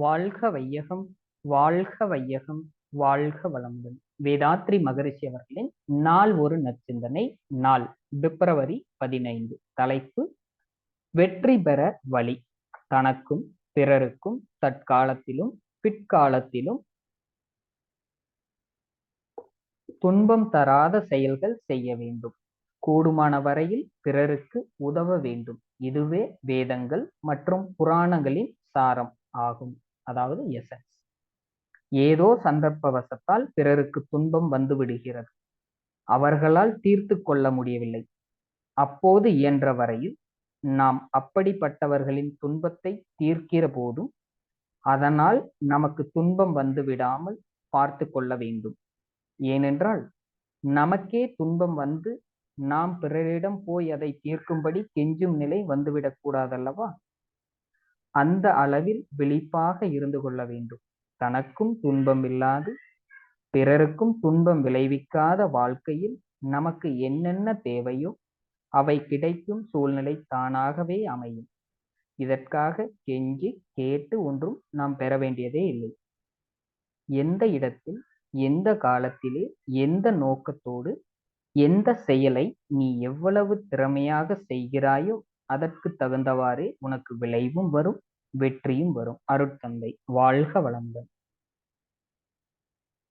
வாழ்க வையகம், வாழ்க வையகம், வாழ்க வளமுடன். வேதாத்ரி மகரிஷி அவர்களின் நாள் ஒரு நற்சிந்தனை. நாள் பிப்ரவரி 15. தலைப்பு: வெற்றி பெற வழி. தனக்கும் பிறருக்கும் தற்காலத்திலும் பிற்காலத்திலும் துன்பம் தராத செயல்கள் செய்ய வேண்டும். கூடுமான வரையில் பிறருக்கு உதவ வேண்டும். இதுவே வேதங்கள் மற்றும் புராணங்களின் சாரம் ஆகும். அதாவது எசன்ஸ். ஏதோ சந்தர்ப்பவசத்தால் பிறருக்கு துன்பம் வந்து விடுகிறது. அவர்களால் தீர்த்து கொள்ள முடியவில்லை. அப்போது இயன்ற வரையில் நாம் அப்படிப்பட்டவர்களின் துன்பத்தை தீர்க்கிற போதும் அதனால் நமக்கு துன்பம் வந்து விடாமல் பார்த்து கொள்ள வேண்டும். ஏனென்றால் நமக்கே துன்பம் வந்து நாம் பிறரிடம் போய் அதை தீர்க்கும்படி கெஞ்சும் நிலை வந்துவிடக் கூடாதல்லவா? அந்த அளவில் விழிப்பாக இருந்து கொள்ள வேண்டும். தனக்கும் துன்பம் இல்லாது பிறருக்கும் துன்பம் விளைவிக்காத வாழ்க்கையில் நமக்கு என்னென்ன தேவையோ அவை கிடைக்கும் சூழ்நிலை தானாகவே அமையும். இதற்காக கெஞ்சி கேட்டு ஒன்றும் நாம் பெற வேண்டியதே இல்லை. எந்த இடத்தில், எந்த காலத்திலே, எந்த நோக்கத்தோடு எந்த செயலை நீ எவ்வளவு திறமையாக செய்கிறாயோ அதற்கு தகுந்தவாறே உனக்கு விளைவும் வரும், வெற்றியும் வரும். அருட்தந்தை. வாழ்க வளமுடன்.